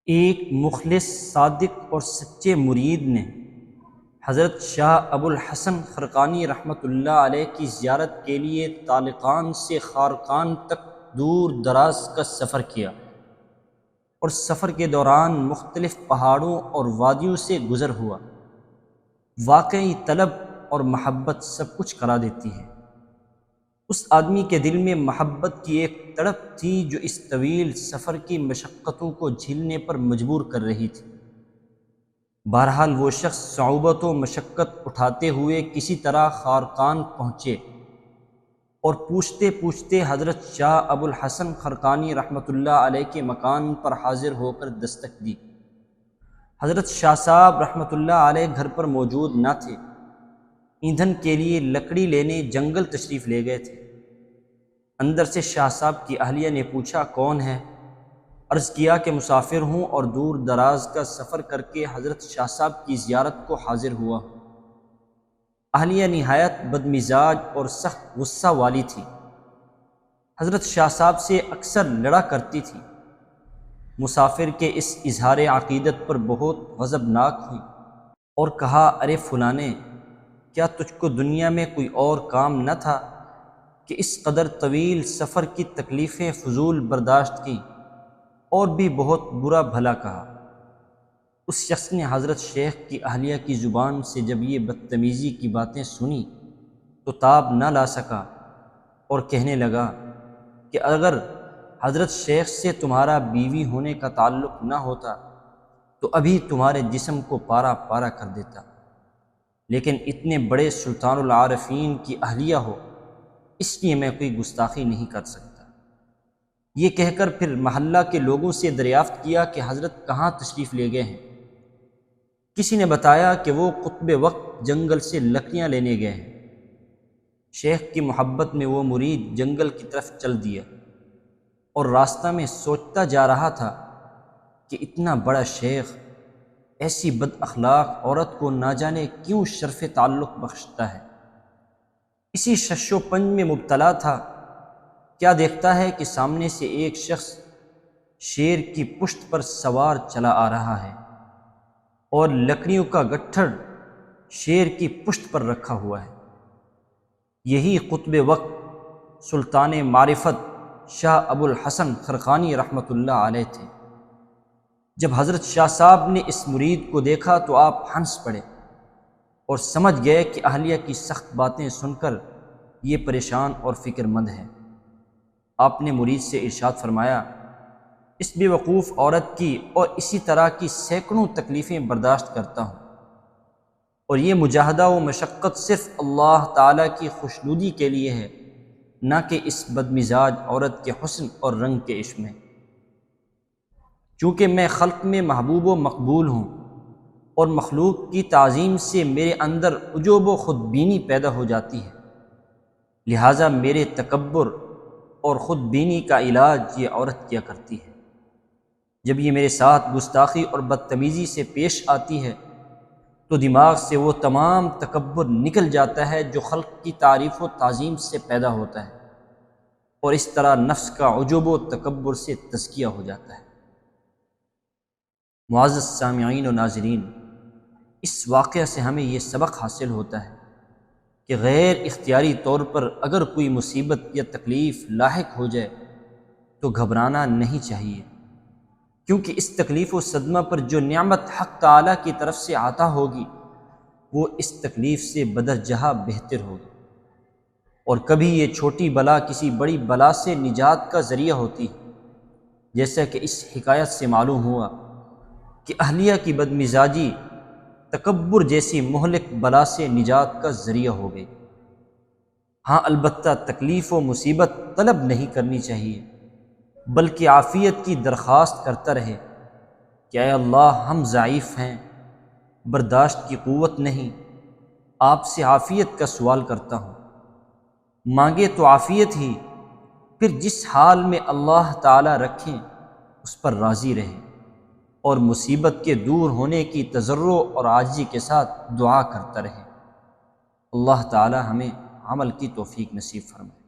ایک مخلص، صادق اور سچے مرید نے حضرت شاہ ابو الحسن خرقانی رحمۃ اللہ علیہ کی زیارت کے لیے طالقان سے خارقان تک دور دراز کا سفر کیا، اور سفر کے دوران مختلف پہاڑوں اور وادیوں سے گزر ہوا۔ واقعی طلب اور محبت سب کچھ کرا دیتی ہے۔ اس آدمی کے دل میں محبت کی ایک تڑپ تھی جو اس طویل سفر کی مشقتوں کو جھیلنے پر مجبور کر رہی تھی۔ بہرحال وہ شخص صعوبت و مشقت اٹھاتے ہوئے کسی طرح خارقان پہنچے، اور پوچھتے پوچھتے حضرت شاہ ابو الحسن خرقانی رحمۃ اللہ علیہ کے مکان پر حاضر ہو کر دستک دی۔ حضرت شاہ صاحب رحمۃ اللہ علیہ گھر پر موجود نہ تھے، ایندھن کے لیے لکڑی لینے جنگل تشریف لے گئے تھے۔ اندر سے شاہ صاحب کی اہلیہ نے پوچھا، کون ہے؟ عرض کیا کہ مسافر ہوں اور دور دراز کا سفر کر کے حضرت شاہ صاحب کی زیارت کو حاضر ہوا ہوں۔ اہلیہ نہایت بدمزاج اور سخت غصہ والی تھی، حضرت شاہ صاحب سے اکثر لڑا کرتی تھی۔ مسافر کے اس اظہار عقیدت پر بہت غضبناک ہوئی اور کہا، ارے فلانے، کیا تجھ کو دنیا میں کوئی اور کام نہ تھا کہ اس قدر طویل سفر کی تکلیفیں فضول برداشت کی؟ اور بھی بہت برا بھلا کہا۔ اس شخص نے حضرت شیخ کی اہلیہ کی زبان سے جب یہ بدتمیزی کی باتیں سنی تو تاب نہ لا سکا، اور کہنے لگا کہ اگر حضرت شیخ سے تمہارا بیوی ہونے کا تعلق نہ ہوتا تو ابھی تمہارے جسم کو پارا پارا کر دیتا، لیکن اتنے بڑے سلطان العارفین کی اہلیہ ہو، اس لیے میں کوئی گستاخی نہیں کر سکتا۔ یہ کہہ کر پھر محلہ کے لوگوں سے دریافت کیا کہ حضرت کہاں تشریف لے گئے ہیں؟ کسی نے بتایا کہ وہ قطب وقت جنگل سے لکڑیاں لینے گئے ہیں۔ شیخ کی محبت میں وہ مرید جنگل کی طرف چل دیا، اور راستہ میں سوچتا جا رہا تھا کہ اتنا بڑا شیخ ایسی بد اخلاق عورت کو نہ جانے کیوں شرف تعلق بخشتا ہے۔ اسی شش و پنج میں مبتلا تھا، کیا دیکھتا ہے کہ سامنے سے ایک شخص شیر کی پشت پر سوار چلا آ رہا ہے، اور لکڑیوں کا گٹھڑ شیر کی پشت پر رکھا ہوا ہے۔ یہی قطب وقت سلطان معرفت شاہ ابو الحسن خرقانی رحمۃ اللہ علیہ تھے۔ جب حضرت شاہ صاحب نے اس مرید کو دیکھا تو آپ ہنس پڑے اور سمجھ گئے کہ اہلیہ کی سخت باتیں سن کر یہ پریشان اور فکر مند ہے۔ آپ نے مرید سے ارشاد فرمایا، اس بے وقوف عورت کی اور اسی طرح کی سینکڑوں تکلیفیں برداشت کرتا ہوں، اور یہ مجاہدہ و مشقت صرف اللہ تعالیٰ کی خوشنودی کے لیے ہے، نہ کہ اس بدمزاج عورت کے حسن اور رنگ کے عشق میں۔ چونکہ میں خلق میں محبوب و مقبول ہوں، اور مخلوق کی تعظیم سے میرے اندر عجب و خود بینی پیدا ہو جاتی ہے، لہٰذا میرے تکبر اور خود بینی کا علاج یہ عورت کیا کرتی ہے۔ جب یہ میرے ساتھ گستاخی اور بدتمیزی سے پیش آتی ہے تو دماغ سے وہ تمام تکبر نکل جاتا ہے جو خلق کی تعریف و تعظیم سے پیدا ہوتا ہے، اور اس طرح نفس کا عجب و تکبر سے تزکیہ ہو جاتا ہے۔ معزز سامعین و ناظرین، اس واقعہ سے ہمیں یہ سبق حاصل ہوتا ہے کہ غیر اختیاری طور پر اگر کوئی مصیبت یا تکلیف لاحق ہو جائے تو گھبرانا نہیں چاہیے، کیونکہ اس تکلیف و صدمہ پر جو نعمت حق تعالیٰ کی طرف سے عطا ہوگی وہ اس تکلیف سے بدرجہ بہتر ہوگی، اور کبھی یہ چھوٹی بلا کسی بڑی بلا سے نجات کا ذریعہ ہوتی ہے، جیسا کہ اس حکایت سے معلوم ہوا کہ اہلیہ کی بدمزاجی تکبر جیسی مہلک بلا سے نجات کا ذریعہ ہو گئی۔ ہاں البتہ تکلیف و مصیبت طلب نہیں کرنی چاہیے، بلکہ عافیت کی درخواست کرتا رہے کہ اے اللہ، ہم ضعیف ہیں، برداشت کی قوت نہیں، آپ سے عافیت کا سوال کرتا ہوں۔ مانگے تو عافیت ہی، پھر جس حال میں اللہ تعالیٰ رکھیں اس پر راضی رہیں، اور مصیبت کے دور ہونے کی تضرع اور عاجزی کے ساتھ دعا کرتا رہے۔ اللہ تعالیٰ ہمیں عمل کی توفیق نصیب فرمائے۔